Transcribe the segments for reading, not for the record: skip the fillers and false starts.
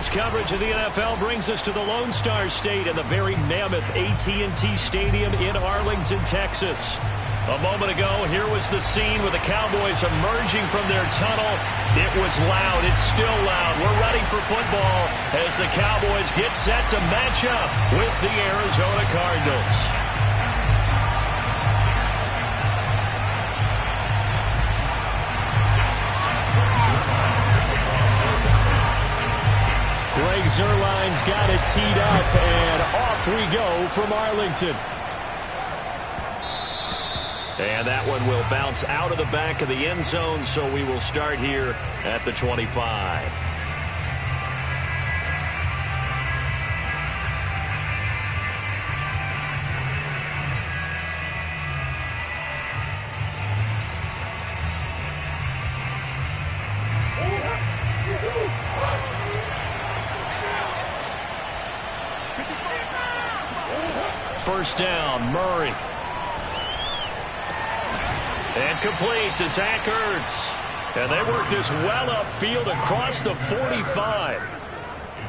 Sports coverage of the NFL brings us to the Lone Star State and the very mammoth AT&T Stadium in Arlington, Texas. A moment ago, here was the scene with the Cowboys emerging from their tunnel. It was loud. It's still loud. We're ready for football as the Cowboys get set to match up with the Arizona Cardinals. Greg Zuerlein's got it teed up, and off we go from Arlington. And that one will bounce out of the back of the end zone, so we will start here at the 25. First down, Murray. And complete to Zach Ertz. And they work this well upfield across the 45.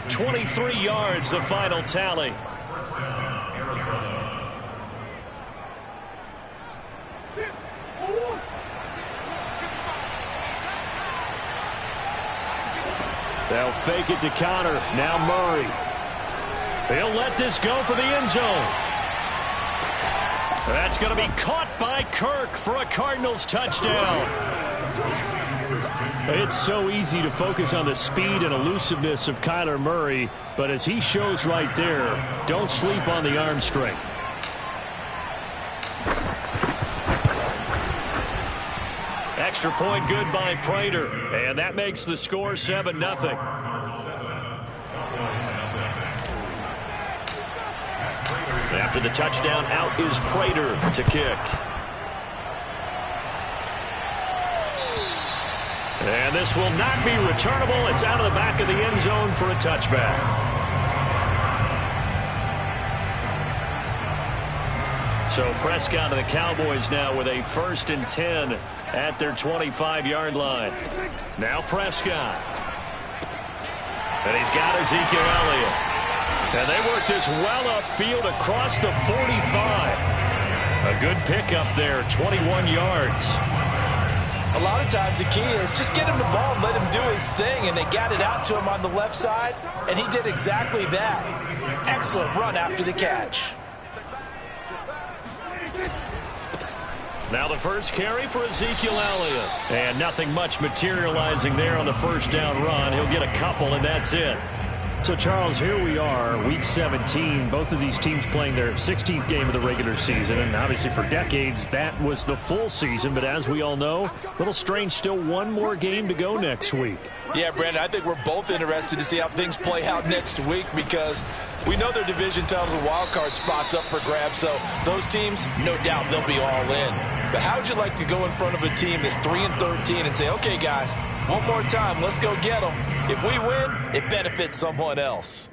23 yards, the final tally. They'll fake it to Connor. Now Murray. He'll let this go for the end zone. That's going to be caught by Kirk for a Cardinals touchdown. It's so easy to focus on the speed and elusiveness of Kyler Murray, but as he shows right there, don't sleep on the arm strength. Extra point good by Prater, and that makes the score 7-0. After the touchdown, out is Prater to kick. And this will not be returnable. It's out of the back of the end zone for a touchback. So Prescott and the Cowboys now with a 1st and 10 at their 25-yard line. Now Prescott. And he's got Ezekiel Elliott. And they work this well upfield across the 45. A good pickup there, 21 yards. A lot of times the key is just get him the ball and let him do his thing, and they got it out to him on the left side, and he did exactly that. Excellent run after the catch. Now the first carry for Ezekiel Elliott. And nothing much materializing there on the first down run. He'll get a couple, and that's it. So, Charles, here we are, Week 17. Both of these teams playing their 16th game of the regular season. And obviously for decades, that was the full season. But as we all know, a little strange, still one more game to go next week. Yeah, Brandon, I think we're both interested to see how things play out next week because we know their division titles and wild card spots up for grabs. So those teams, no doubt, they'll be all in. But how would you like to go in front of a team that's 3-13 and say, okay, guys, one more time, let's go get them. If we win, it benefits someone else.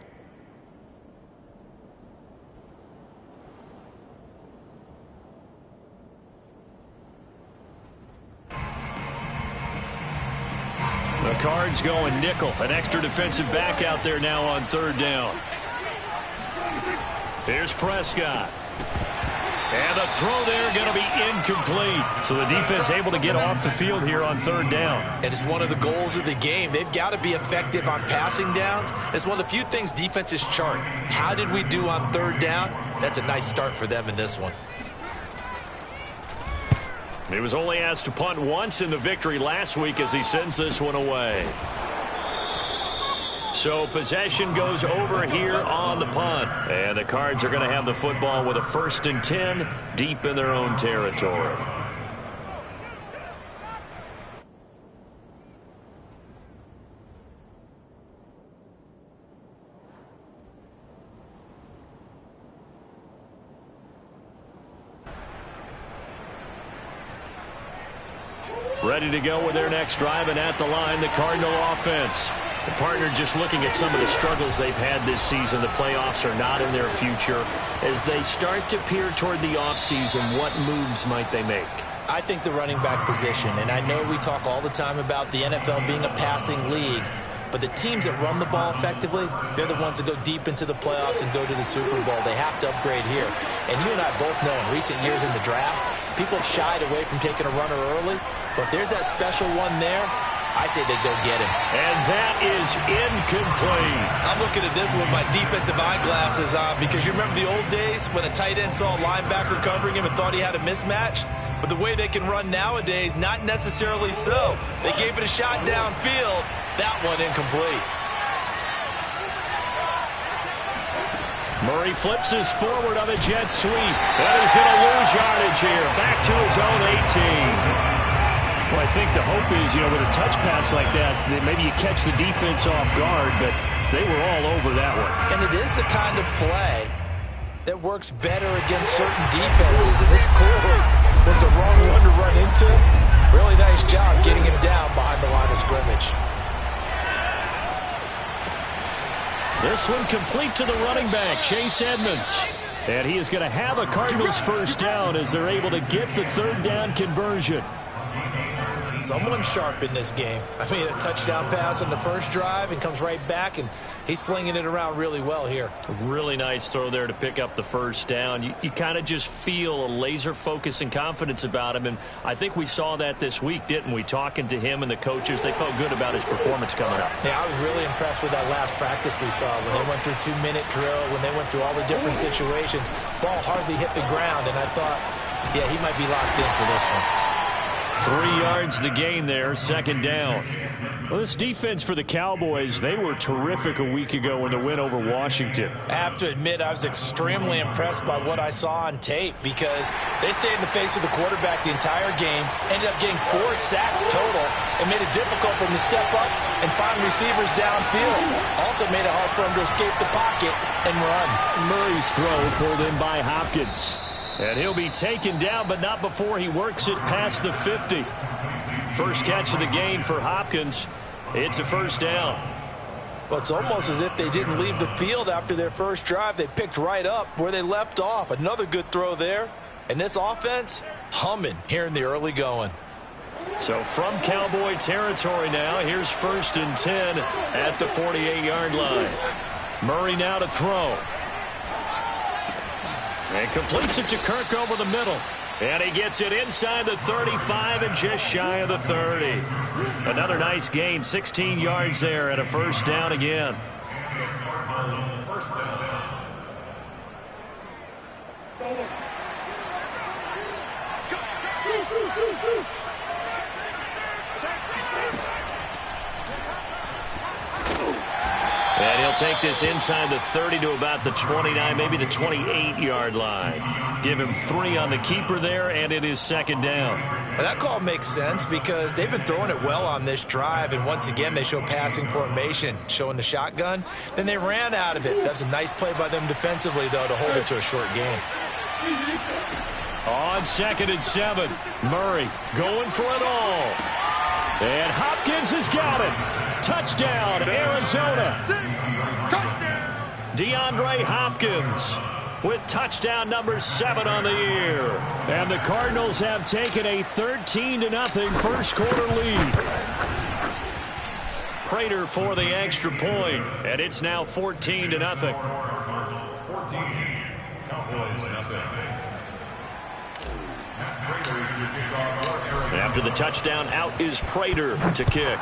The Cards going nickel. An extra defensive back out there now on 3rd down. Here's Prescott. And the throw there going to be incomplete. So the defense able to get off the field here on 3rd down. And it's one of the goals of the game. They've got to be effective on passing downs. It's one of the few things defenses chart. How did we do on 3rd down? That's a nice start for them in this one. He was only asked to punt once in the victory last week as he sends this one away. So possession goes over here on the punt. And the Cards are going to have the football with a 1st and 10 deep in their own territory. Ready to go with their next drive, and at the line, the Cardinal offense. The partner just looking at some of the struggles they've had this season. The playoffs are not in their future. As they start to peer toward the offseason, what moves might they make? I think the running back position, and I know we talk all the time about the NFL being a passing league, But the teams that run the ball effectively, they're the ones that go deep into the playoffs and go to the Super Bowl. They have to upgrade here. And you and I both know in recent years in the draft, people have shied away from taking a runner early. But if there's that special one there, I say they go get him. And that is incomplete. I'm looking at this with my defensive eyeglasses on because you remember the old days when a tight end saw a linebacker covering him and thought he had a mismatch? But the way they can run nowadays, not necessarily so. They gave it a shot downfield. That one incomplete. Murray flips his forward on a jet sweep. And he's going to lose yardage here. Back to his own 18. Well, I think the hope is, with a touch pass like that maybe you catch the defense off guard, but they were all over that one. And it is the kind of play that works better against certain defenses. And this clearly was the wrong one to run into. Really nice job getting him down behind the line of scrimmage. This one complete to the running back, Chase Edmonds. And he is going to have a Cardinals first down as they're able to get the third down conversion. Someone sharp in this game. I mean, a touchdown pass on the first drive and comes right back, and he's flinging it around really well here. A really nice throw there to pick up the first down. You kind of just feel a laser focus and confidence about him, and I think we saw that this week, didn't we? Talking to him and the coaches, they felt good about his performance coming up. Yeah, I was really impressed with that last practice we saw when they went through 2-minute drill, when they went through all the different situations. Ball hardly hit the ground, and I thought, yeah, he might be locked in for this one. 3 yards the gain there, second down. Well, this defense for the Cowboys, they were terrific a week ago in the win over Washington. I have to admit, I was extremely impressed by what I saw on tape because they stayed in the face of the quarterback the entire game, ended up getting 4 sacks total, and made it difficult for him to step up and find receivers downfield. Also made it hard for him to escape the pocket and run. Murray's throw pulled in by Hopkins. And he'll be taken down, but not before he works it past the 50. First catch of the game for Hopkins. It's a first down. Well, it's almost as if they didn't leave the field after their first drive. They picked right up where they left off. Another good throw there. And this offense, humming here in the early going. So from Cowboy territory now, here's 1st and 10 at the 48-yard line. Murray now to throw. And completes it to Kirk over the middle. And he gets it inside the 35 and just shy of the 30. Another nice gain, 16 yards there and a first down again. And he'll take this inside the 30 to about the 29, maybe the 28-yard line. Give him 3 on the keeper there, and it is second down. Well, that call makes sense because they've been throwing it well on this drive, and once again they show passing formation, showing the shotgun. Then they ran out of it. That's a nice play by them defensively, though, to hold it to a short game. On 2nd and 7, Murray going for it all. And Hopkins has got it. Touchdown, Arizona. DeAndre Hopkins with touchdown number 7 on the year. And the Cardinals have taken a 13-0 first quarter lead. Prater for the extra point, and it's now 14-0. After the touchdown, out is Prater to kick.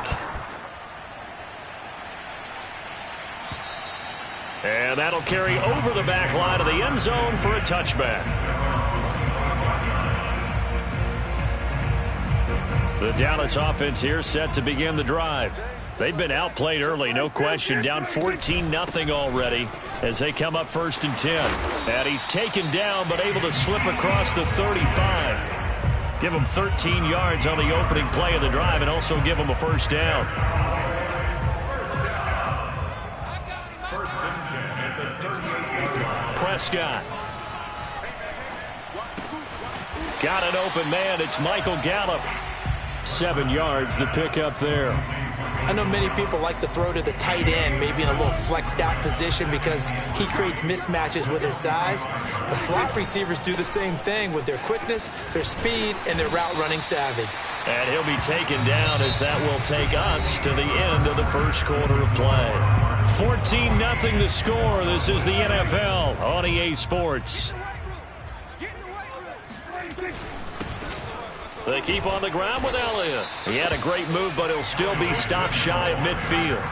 And that'll carry over the back line of the end zone for a touchback. The Dallas offense here set to begin the drive. They've been outplayed early, no question. Down 14-0 already as they come up 1st and 10. And he's taken down but able to slip across the 35. Give him 13 yards on the opening play of the drive and also give him a first down. Prescott. Got an open man. It's Michael Gallup. 7 yards the pickup there. I know many people like to throw to the tight end, maybe in a little flexed out position because he creates mismatches with his size. But slot receivers do the same thing with their quickness, their speed, and their route running savvy. And he'll be taken down as that will take us to the end of the first quarter of play. 14-0 the score. This is the NFL on EA Sports. They keep on the ground with Elliott. He had a great move, but he'll still be stopped shy of midfield.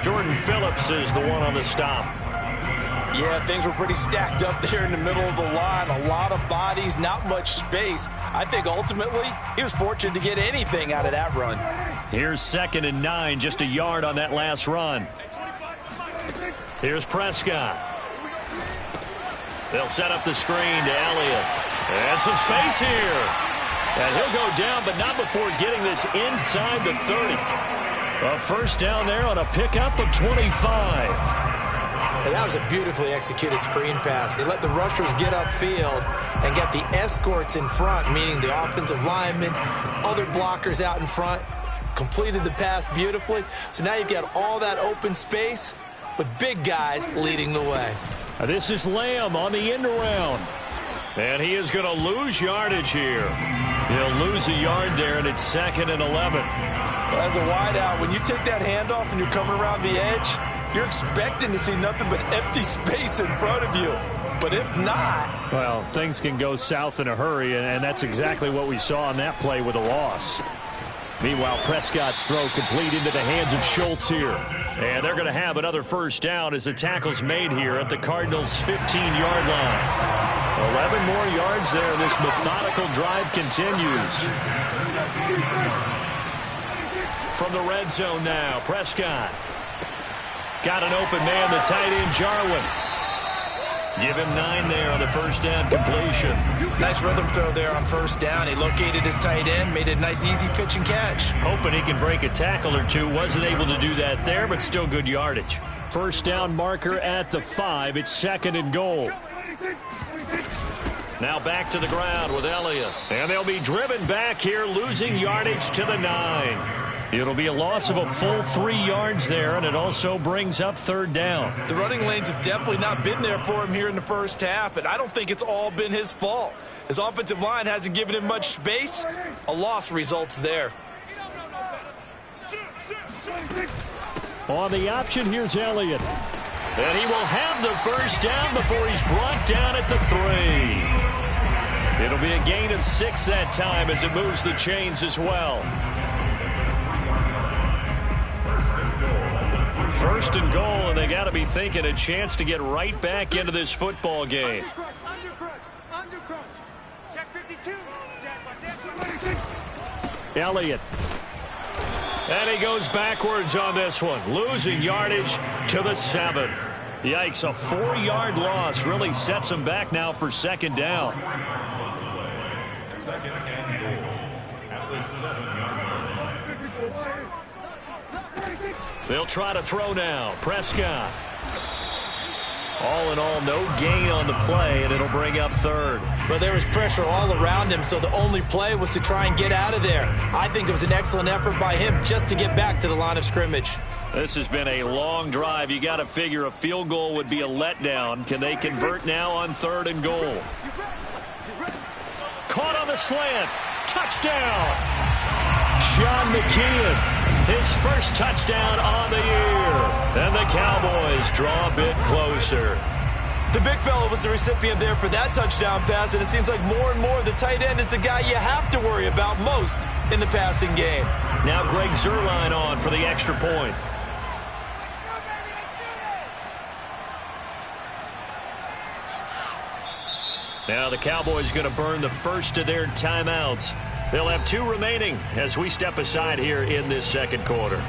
Jordan Phillips is the one on the stop. Yeah, things were pretty stacked up there in the middle of the line. A lot of bodies, not much space. I think ultimately he was fortunate to get anything out of that run. Here's 2nd and 9, just a yard on that last run. Here's Prescott. They'll set up the screen to Elliott. And some space here. And he'll go down, but not before getting this inside the 30. A first down there on a pickup of 25. And that was a beautifully executed screen pass. They let the rushers get upfield and get the escorts in front, meaning the offensive linemen, other blockers out in front, completed the pass beautifully. So now you've got all that open space with big guys leading the way. This is Lamb on the end around. And he is going to lose yardage here. He'll lose a yard there, and it's 2nd and 11. As a wideout, when you take that handoff and you're coming around the edge, you're expecting to see nothing but empty space in front of you. But if not... Well, things can go south in a hurry, and that's exactly what we saw on that play with a loss. Meanwhile, Prescott's throw complete into the hands of Schultz here. And they're going to have another first down as the tackle's made here at the Cardinals' 15-yard line. 11 more yards there. This methodical drive continues. From the red zone now, Prescott. Got an open man, the tight end, Jarwin. Give him 9 there on the first down completion. Nice rhythm throw there on first down. He located his tight end, made a nice easy pitch and catch. Hoping he can break a tackle or two. Wasn't able to do that there, but still good yardage. First down marker at the 5. It's 2nd and goal. Now back to the ground with Elliott. And they'll be driven back here, losing yardage to the 9. It'll be a loss of a full 3 yards there, and it also brings up 3rd down. The running lanes have definitely not been there for him here in the first half, and I don't think it's all been his fault. His offensive line hasn't given him much space. A loss results there. On the option, here's Elliott. And he will have the first down before he's brought down at the 3. It'll be a gain of 6 that time as it moves the chains as well. First and goal, and they got to be thinking a chance to get right back into this football game. Elliott. And he goes backwards on this one, losing yardage to the 7. Yikes, a 4-yard loss really sets him back now for 2nd down. 2nd and goal at the 7-yard line. They'll try to throw now. Prescott. All in all, no gain on the play, and it'll bring up 3rd. But there was pressure all around him, so the only play was to try and get out of there. I think it was an excellent effort by him just to get back to the line of scrimmage. This has been a long drive. You got to figure a field goal would be a letdown. Can they convert now on 3rd and goal? Caught on the slant. Touchdown. Sean McKeon. His first touchdown on the year. And the Cowboys draw a bit closer. The big fella was the recipient there for that touchdown pass, and it seems like more and more the tight end is the guy you have to worry about most in the passing game. Now Greg Zuerlein on for the extra point. Now the Cowboys going to burn the first of their timeouts. They'll have 2 remaining as we step aside here in this 2nd quarter.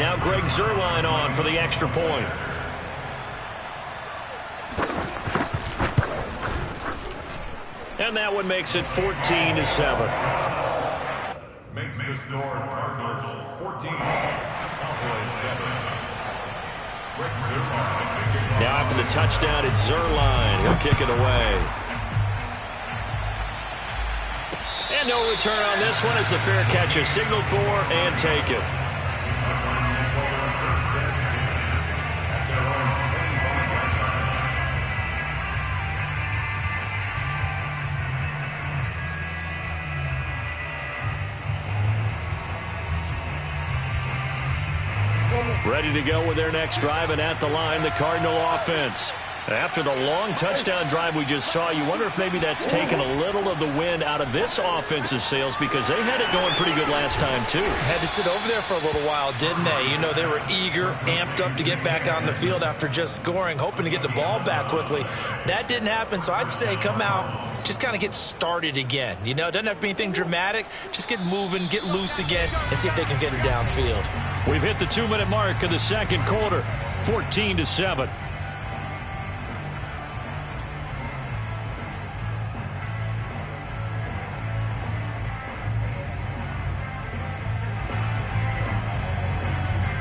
Now Greg Zuerlein on for the extra point. And that one makes it 14-7. Makes the score Cardinals 14, Cowboys 7. Greg Zuerlein. Now after the touchdown, it's Zuerlein. He'll kick it away. And no return on this one as the fair catch is signaled for and taken. Ready to go with their next drive, and at the line, the Cardinal offense. After the long touchdown drive we just saw, you wonder if maybe that's taken a little of the wind out of this offense's sails, because they had it going pretty good last time, too. Had to sit over there for a little while, didn't they? You know, they were eager, amped up to get back on the field after just scoring, hoping to get the ball back quickly. That didn't happen, so I'd say come out, just kind of get started again. You know, it doesn't have to be anything dramatic. Just get moving, get loose again, and see if they can get it downfield. We've hit the 2-minute mark of the second quarter, 14-7.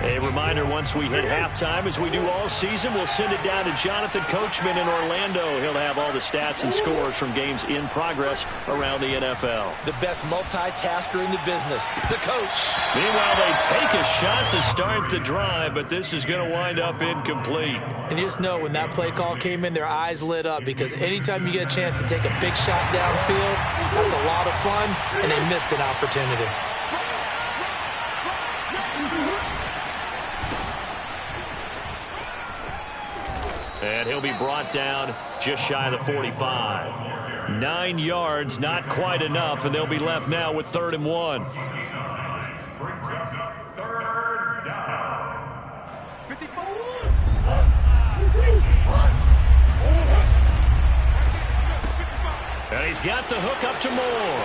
A reminder, once we hit halftime, as we do all season, we'll send it down to Jonathan Coachman in Orlando. He'll have all the stats and scores from games in progress around the NFL. The best multitasker in the business, the coach. Meanwhile, they take a shot to start the drive, but this is going to wind up incomplete. And you just know when that play call came in, their eyes lit up, because anytime you get a chance to take a big shot downfield, that's a lot of fun, and they missed an opportunity. And he'll be brought down just shy of the 45. 9 yards, not quite enough, and they'll be left now with 3rd and 1. Brings up 3rd down. 54. And he's got the hook up to Moore.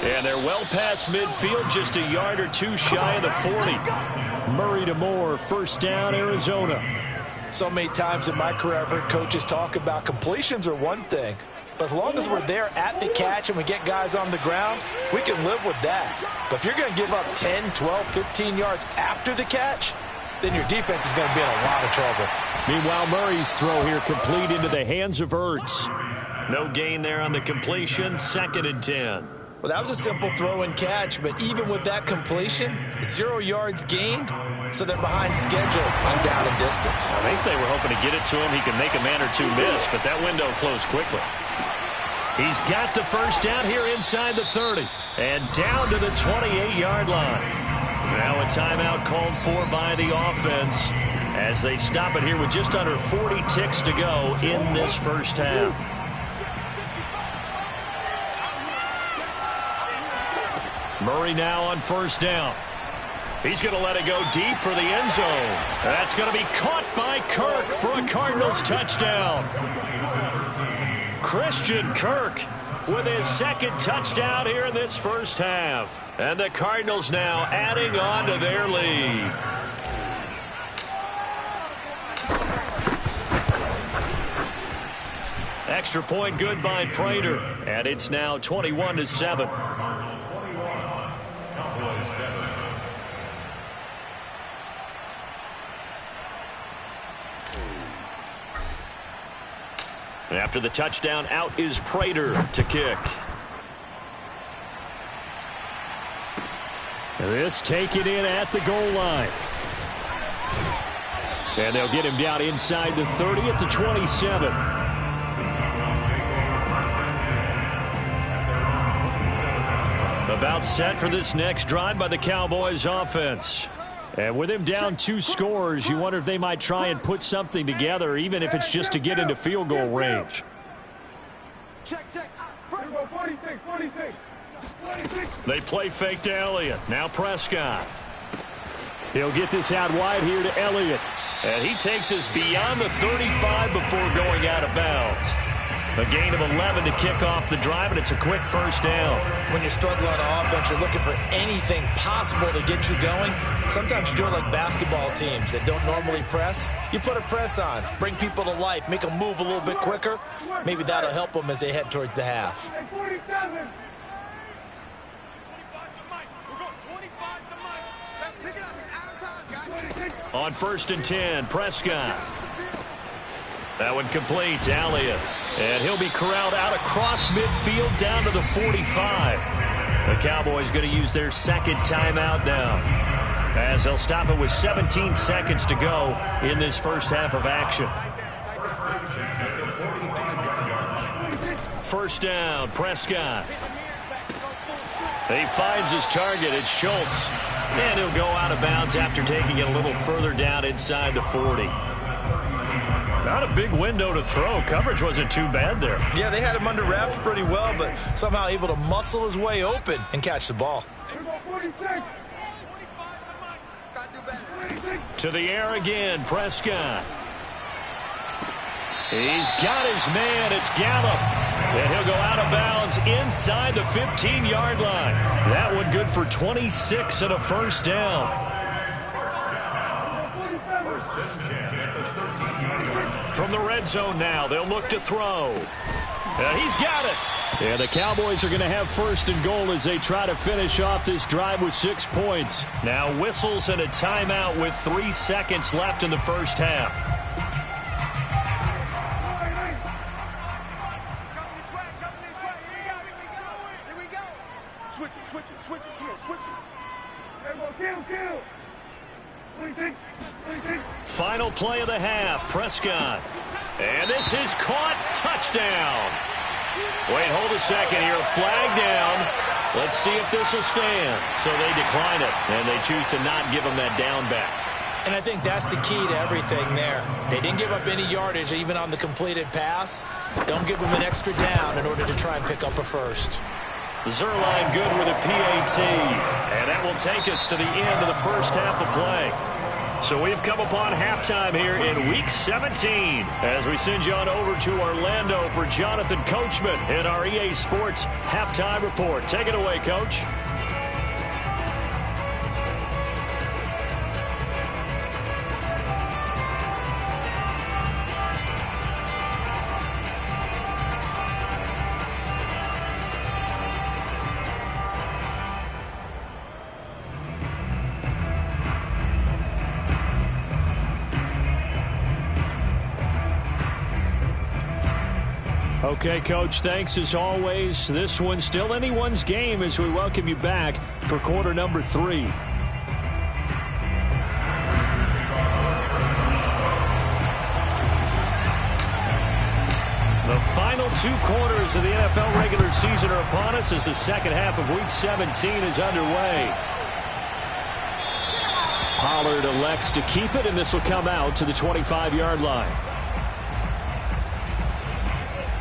And they're well past midfield, just a yard or two shy of the 40. Murray to Moore, 1st down, Arizona. So many times in my career, I've heard coaches talk about completions are one thing, but as long as we're there at the catch and we get guys on the ground, we can live with that. But if you're going to give up 10, 12, 15 yards after the catch, then your defense is going to be in a lot of trouble. Meanwhile, Murray's throw here complete into the hands of Ertz. No gain there on the completion, 2nd and 10. Well, that was a simple throw and catch, but even with that completion, 0 yards gained, so they're behind schedule on down and distance. I think they were hoping to get it to him. He could make a man or two miss, but that window closed quickly. He's got the 1st down here inside the 30 and down to the 28-yard line. Now a timeout called for by the offense as they stop it here with just under 40 ticks to go in this first half. Murray now on 1st down. He's going to let it go deep for the end zone. That's going to be caught by Kirk for a Cardinals touchdown. Christian Kirk with his 2nd touchdown here in this first half. And the Cardinals now adding on to their lead. Extra point good by Prater. And it's now 21-7. After the touchdown, out is Prater to kick. This taken in at the goal line. And they'll get him down inside the 30 at the 27. About set for this next drive by the Cowboys offense. And with him down 2 scores, you wonder if they might try and put something together, even if it's just to get into field goal range. Check. They play fake to Elliott. Now Prescott. He'll get this out wide here to Elliott. And he takes us beyond the 35 before going out of bounds. A gain of 11 to kick off the drive, and it's a quick first down. When you're struggling on offense, you're looking for anything possible to get you going. Sometimes you do it like basketball teams that don't normally press. You put a press on, bring people to life, make them move a little bit quicker. Maybe that'll help them as they head towards the half. On 1st and 10, Prescott. That one complete to Elliott. And he'll be corralled out across midfield down to the 45. The Cowboys going to use their second timeout now, as they'll stop it with 17 seconds to go in this first half of action. First down, Prescott. He finds his target. It's Schultz. And he'll go out of bounds after taking it a little further down inside the 40. Not a big window to throw. Coverage wasn't too bad there. Yeah, they had him under wraps pretty well, but somehow able to muscle his way open and catch the ball. To the air again, Prescott. He's got his man. It's Gallup. And he'll go out of bounds inside the 15-yard line. That one good for 26 and a first down. From the red zone now, they'll look to throw. He's got it. And the Cowboys are going to have 1st and goal as they try to finish off this drive with 6 points. Now whistles and a timeout with 3 seconds left in the first half. Switch it. Kill. Final play of the half, Prescott. And this is caught. Touchdown. Wait, hold a second here. Flag down. Let's see if this will stand. So they decline it, and they choose to not give him that down back. And I think that's the key to everything there. They didn't give up any yardage even on the completed pass. Don't give them an extra down in order to try and pick up a first. Zerline good with a PAT. And that will take us to the end of the first half of play. So we've come upon halftime here in Week 17 as we send you on over to Orlando for Jonathan Coachman in our EA Sports Halftime Report. Take it away, Coach. Okay, Coach, thanks as always. This one's still anyone's game as we welcome you back for quarter number 3. The final 2 quarters of the NFL regular season are upon us as the second half of Week 17 is underway. Pollard elects to keep it, and this will come out to the 25-yard line.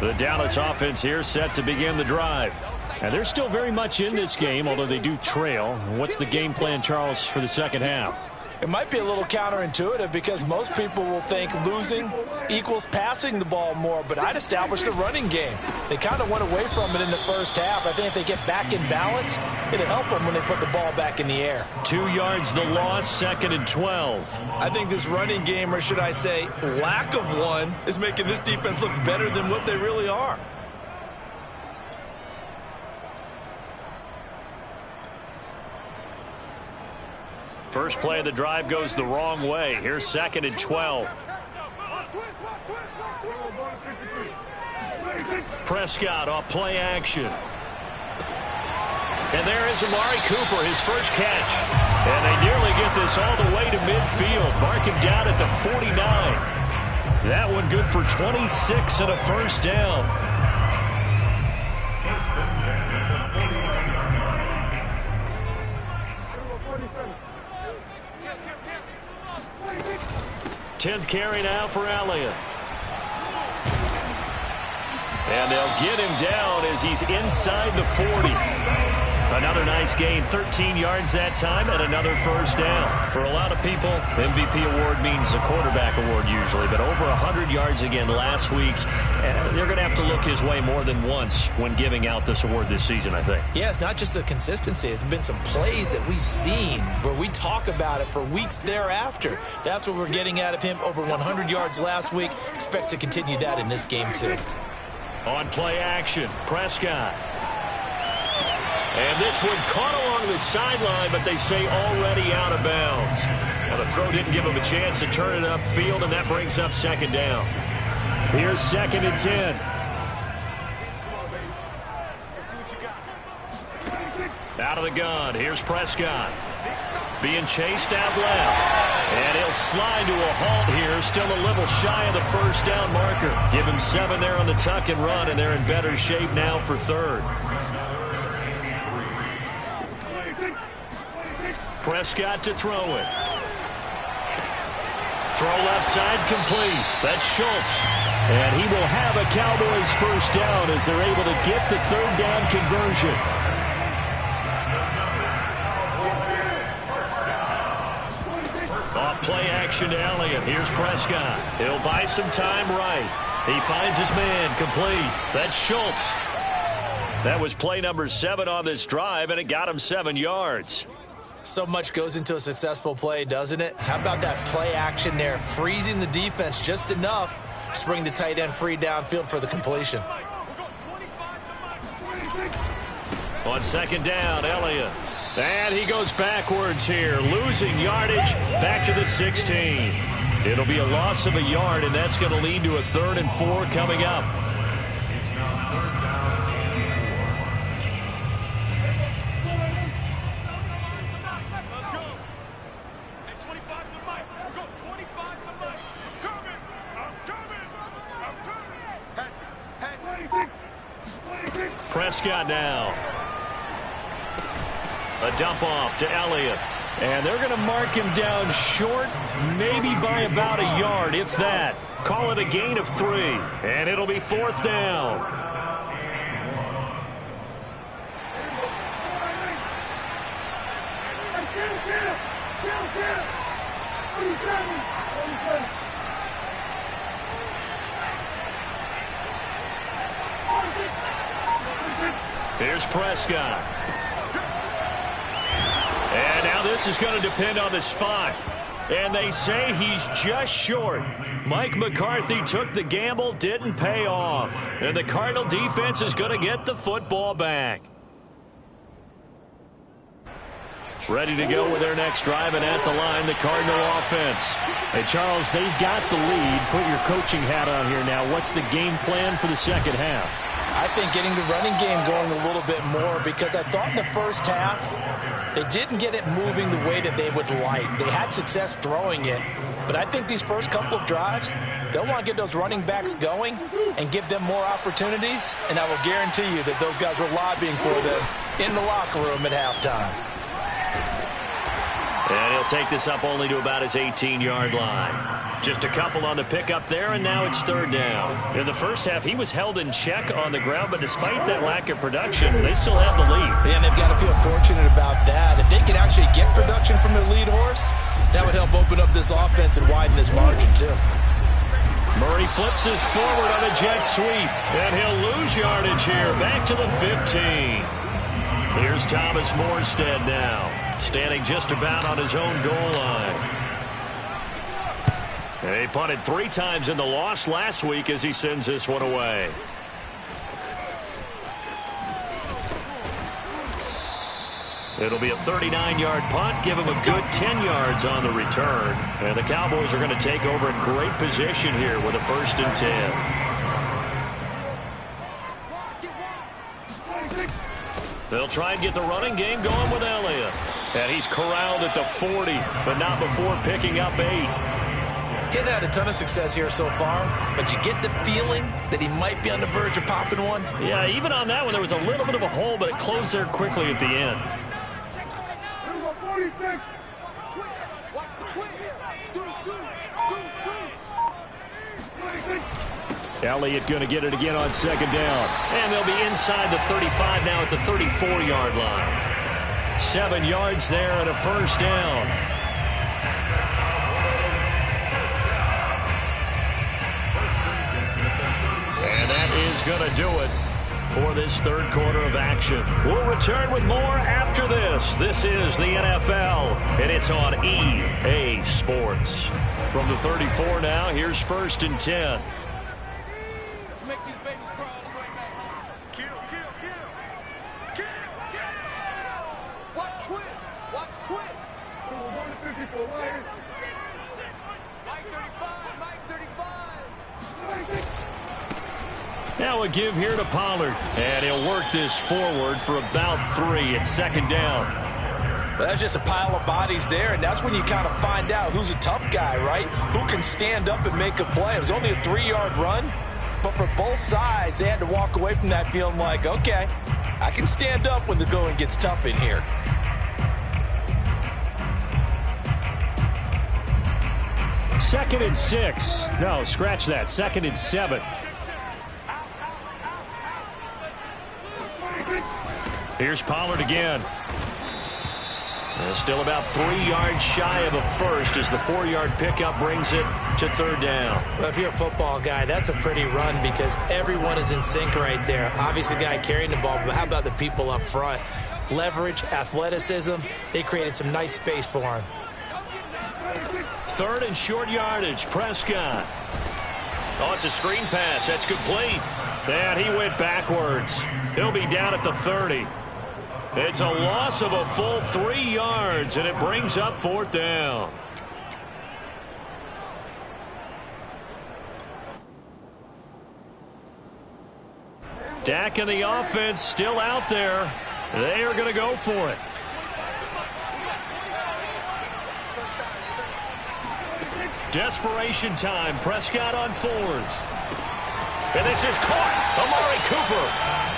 The Dallas offense here set to begin the drive. And they're still very much in this game, although they do trail. What's the game plan, Charles, for the second half? It might be a little counterintuitive because most people will think losing equals passing the ball more, but I'd establish the running game. They kind of went away from it in the first half. I think if they get back in balance, it'll help them when they put the ball back in the air. 2 yards the loss, 2nd and 12. I think this running game, or should I say lack of one, is making this defense look better than what they really are. First play of the drive goes the wrong way. Here's 2nd and 12. Prescott off play action. And there is Amari Cooper, his first catch. And they nearly get this all the way to midfield. Mark him down at the 49. That one good for 26 and a first down. 10th carry now for Elliott. And they'll get him down as he's inside the 40. Another nice gain, 13 yards that time, and another first down. For a lot of people, MVP award means a quarterback award usually, but over 100 yards again last week. They're going to have to look his way more than once when giving out this award this season, I think. Yeah, it's not just the consistency. It's been some plays that we've seen where we talk about it for weeks thereafter. That's what we're getting out of him. Over 100 yards last week. Expects to continue that in this game, too. On play action, Prescott. And this one caught along the sideline, but they say already out of bounds. Now the throw didn't give him a chance to turn it upfield, and that brings up second down. Here's 2nd and 10. Out of the gun, here's Prescott. Being chased out left. And he'll slide to a halt here, still a little shy of the first down marker. Give him 7 there on the tuck and run, and they're in better shape now for 3rd. Prescott to throw it. Throw left side complete. That's Schultz. And he will have a Cowboys first down as they're able to get the 3rd down conversion. Off play action to Elliott. Here's Prescott. He'll buy some time right. He finds his man complete. That's Schultz. That was play number 7 on this drive, and it got him 7 yards. So much goes into a successful play, doesn't it? How about that play action there, freezing the defense just enough to bring the tight end free downfield for the completion. On 2nd down, Elliott. And he goes backwards here, losing yardage back to the 16. It'll be a loss of a yard, and that's going to lead to a 3rd and 4 coming up. Prescott now. A dump off to Elliott. And they're going to mark him down short, maybe by about a yard, if that. Call it a gain of 3. And it'll be 4th down. Here's Prescott. And now this is going to depend on the spot. And they say he's just short. Mike McCarthy took the gamble, didn't pay off. And the Cardinal defense is going to get the football back. Ready to go with their next drive, and at the line, the Cardinal offense. Hey, Charles, they've got the lead. Put your coaching hat on here now. What's the game plan for the second half? I think getting the running game going a little bit more, because I thought in the first half they didn't get it moving the way that they would like. They had success throwing it, but I think these first couple of drives, they'll want to get those running backs going and give them more opportunities, and I will guarantee you that those guys were lobbying for them in the locker room at halftime. And he'll take this up only to about his 18-yard line. Just a couple on the pickup there, and now it's 3rd down. In the first half, he was held in check on the ground, but despite that lack of production, they still have the lead. And they've got to feel fortunate about that. If they can actually get production from their lead horse, that would help open up this offense and widen this margin, too. Murray flips this forward on a jet sweep, and he'll lose yardage here, back to the 15. Here's Thomas Morstead now, standing just about on his own goal line. And he punted 3 times in the loss last week as he sends this one away. It'll be a 39-yard punt, give him a good 10 yards on the return. And the Cowboys are going to take over in great position here with a 1st and 10. They'll try and get the running game going with Elliott. And he's corralled at the 40, but not before picking up 8. Getting had a ton of success here so far, but you get the feeling that he might be on the verge of popping one. Yeah, even on that one, there was a little bit of a hole, but it closed there quickly at the end. Elliott going to get it again on 2nd down. And they'll be inside the 35 now at the 34-yard line. 7 yards there and a first down. And that is going to do it for this third quarter of action. We'll return with more after this. This is the NFL, and it's on EA Sports. From the 34 now, here's 1st and 10. Let's make these babies crawl all the way back. Kill, kill, kill. Kill, kill. Watch twist. Watch twist. 154, Mike. Mike 35, Mike 35. Now a give here to Pollard, and he'll work this forward for about 3 at 2nd down. Well, that's just a pile of bodies there, and that's when you kind of find out who's a tough guy, right? Who can stand up and make a play. It was only a 3-yard run, but for both sides, they had to walk away from that feeling like, okay, I can stand up when the going gets tough in here. Second and 6. No, scratch that. 2nd and 7. Here's Pollard again. Still about 3 yards shy of a first as the 4-yard pickup brings it to 3rd down. Well, if you're a football guy, that's a pretty run because everyone is in sync right there. Obviously, the guy carrying the ball, but how about the people up front? Leverage, athleticism, they created some nice space for him. 3rd and short yardage, Prescott. Oh, it's a screen pass. That's complete. And he went backwards. He'll be down at the 30. It's a loss of a full 3 yards, and it brings up 4th down. Dak and the offense still out there. They are going to go for it. Desperation time. Prescott on 4th. And this is caught. Amari Cooper.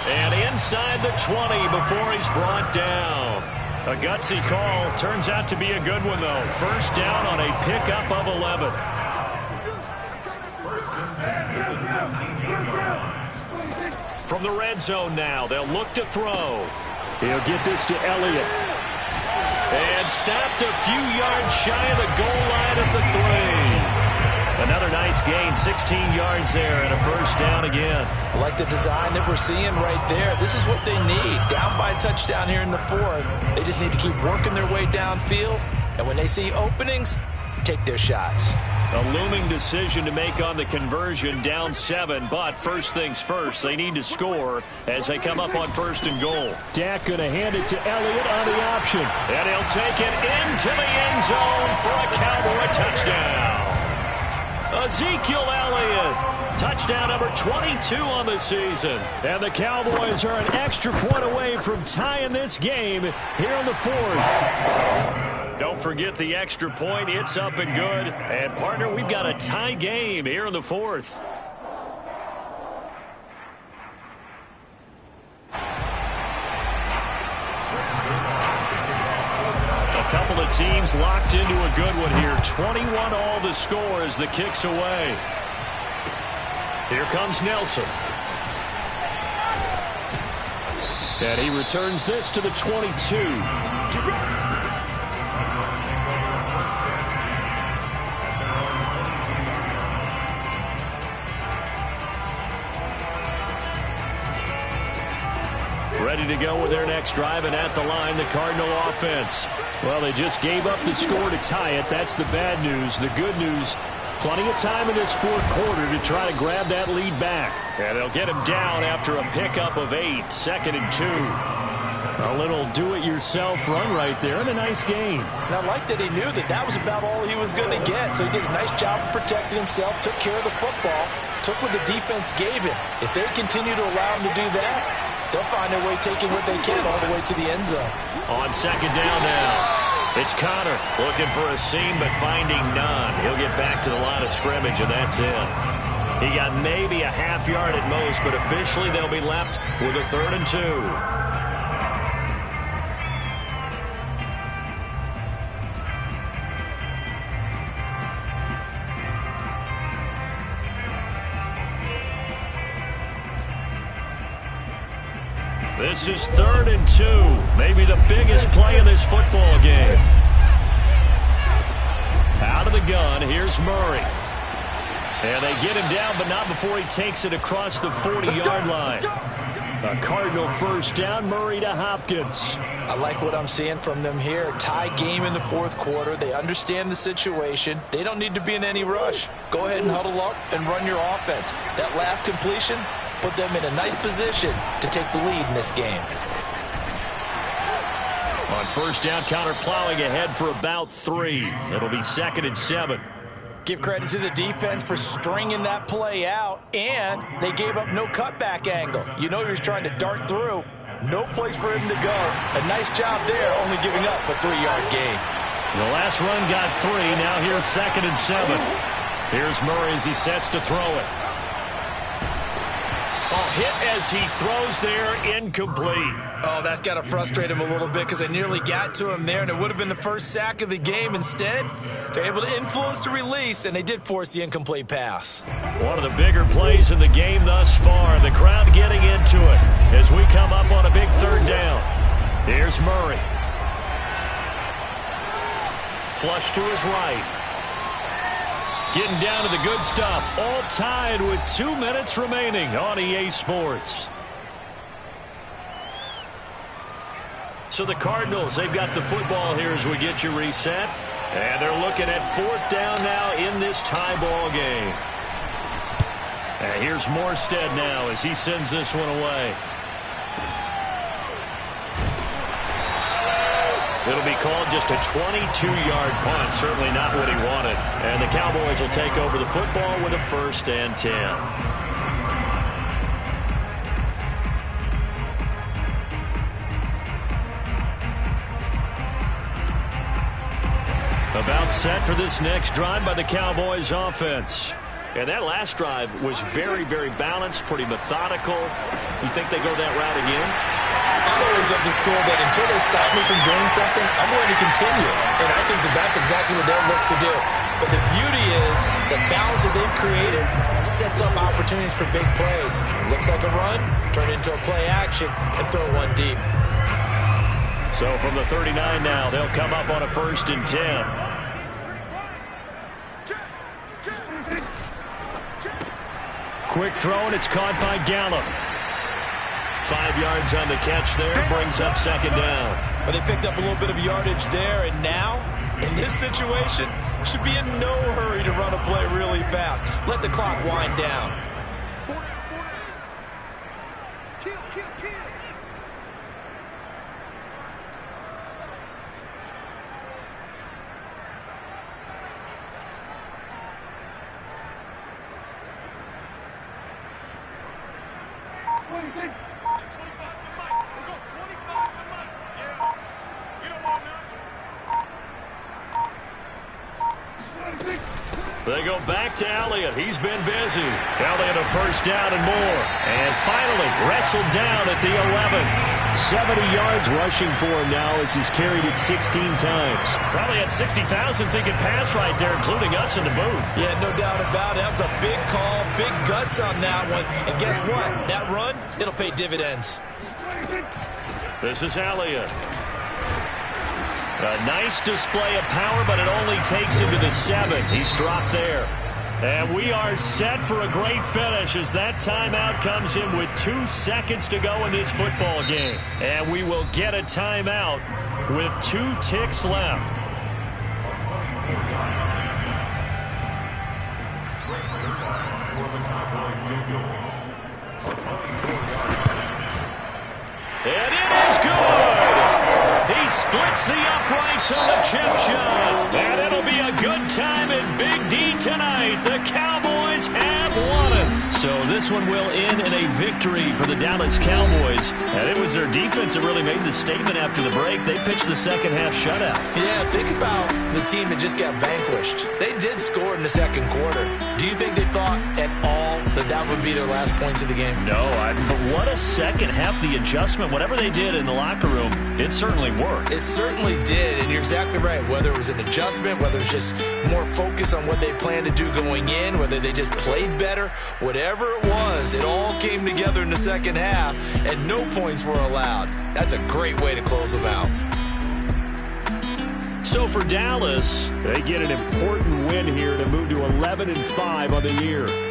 And inside the 20 before he's brought down. A gutsy call. Turns out to be a good one, though. 1st down on a pickup of 11. From the red zone now, they'll look to throw. He'll get this to Elliott. And stopped a few yards shy of the goal line at the 3. Another nice gain, 16 yards there, and a 1st down again. I like the design that we're seeing right there. This is what they need. Down by a touchdown here in the 4th. They just need to keep working their way downfield. And when they see openings, take their shots. A looming decision to make on the conversion, down 7. But first things first, they need to score as they come up on 1st and goal. Dak going to hand it to Elliott on the option. And he'll take it into the end zone for a Cowboy touchdown. Ezekiel Elliott, touchdown number 22 on the season. And the Cowboys are an extra point away from tying this game here in the 4th. Don't forget the extra point. It's up and good. And, partner, we've got a tie game here in the 4th. Couple of teams locked into a good one here. 21 all the score as the kick's away. Here comes Nelson. And he returns this to the 22. Ready to go with their next drive, and at the line, the Cardinal offense. Well, they just gave up the score to tie it. That's the bad news. The good news, plenty of time in this 4th quarter to try to grab that lead back. And they'll get him down after a pickup of 8, 2nd and 2. A little do-it-yourself run right there, and a nice gain. And I like that he knew that that was about all he was going to get. So he did a nice job of protecting himself, took care of the football, took what the defense gave him. If they continue to allow him to do that, they'll find their way taking what they can all the way to the end zone. On 2nd down now, it's Connor looking for a seam but finding none. He'll get back to the line of scrimmage, and that's it. He got maybe a half yard at most, but officially they'll be left with a 3rd and 2. This is 3rd and 2. Maybe the biggest play in this football game. Out of the gun, here's Murray. And they get him down, but not before he takes it across the 40-yard line. A Cardinal first down, Murray to Hopkins. I like what I'm seeing from them here. Tie game in the 4th quarter. They understand the situation. They don't need to be in any rush. Go ahead and huddle up and run your offense. That last completion put them in a nice position to take the lead in this game. On first down, counter plowing ahead for about 3. It'll be 2nd and 7. Give credit to the defense for stringing that play out, and they gave up no cutback angle. You know he was trying to dart through. No place for him to go. A nice job there, only giving up a 3-yard gain. The last run got 3. Now here's 2nd and 7. Here's Murray as he sets to throw it. Hit as he throws there, incomplete. Oh, that's got to frustrate him a little bit because they nearly got to him there, and it would have been the first sack of the game. Instead, they're able to influence the release, and they did force the incomplete pass. One of the bigger plays in the game thus far. The crowd getting into it as we come up on a big 3rd down. Here's Murray. Flush to his right. Getting down to the good stuff. All tied with 2 minutes remaining on EA Sports. So the Cardinals, they've got the football here as we get you reset. And they're looking at 4th down now in this tie ball game. And here's Morstead now as he sends this one away. It'll be called just a 22-yard punt. Certainly not what he wanted. And the Cowboys will take over the football with a 1st and 10. About set for this next drive by the Cowboys offense. And that last drive was very, very balanced, pretty methodical. You think they go that route again? I'm always of the school that until they stop me from doing something, I'm going to continue. And I think that that's exactly what they'll look to do. But the beauty is the balance that they've created sets up opportunities for big plays. Looks like a run, turn it into a play action, and throw one deep. So from the 39 now, they'll come up on a 1st and 10. Quick throw, and it's caught by Gallup. 5 yards on the catch there, brings up 2nd down. But they picked up a little bit of yardage there, and now, in this situation, should be in no hurry to run a play really fast. Let the clock wind down. Kill, kill, kill. What do you think? 25 for Mike. We'll go 25 for Mike. Yeah. You don't want none. They go back to Elliott. He's been busy. Elliott a 1st down and more. And finally wrestled down at the 11. 70 yards rushing for him now as he's carried it 16 times. Probably had 60,000 thinking pass right there, including us in the booth. Yeah, no doubt about it. That was a big call, big guts on that one. And guess what? That run, it'll pay dividends. This is Elliott. A nice display of power, but it only takes him to the 7. He's dropped there. And we are set for a great finish as that timeout comes in with 2 seconds to go in this football game. And we will get a timeout with 2 ticks left. And it is good! He splits the uprights on the chip shot. And it'll be a good time at Big D tonight. The Cowboys have won it. So this one will end in a victory for the Dallas Cowboys. And it was their defense that really made the statement after the break. They pitched the second half shutout. Yeah, think about the team that just got vanquished. They did score in the second quarter. Do you think they thought at all that that that would be their last points of the game. No, but what a second half, the adjustment. Whatever they did in the locker room, it certainly worked. It certainly did, and you're exactly right. Whether it was an adjustment, whether it's just more focus on what they planned to do going in, whether they just played better, whatever it was, it all came together in the second half, and no points were allowed. That's a great way to close them out. So for Dallas, they get an important win here to move to 11-5 on the year.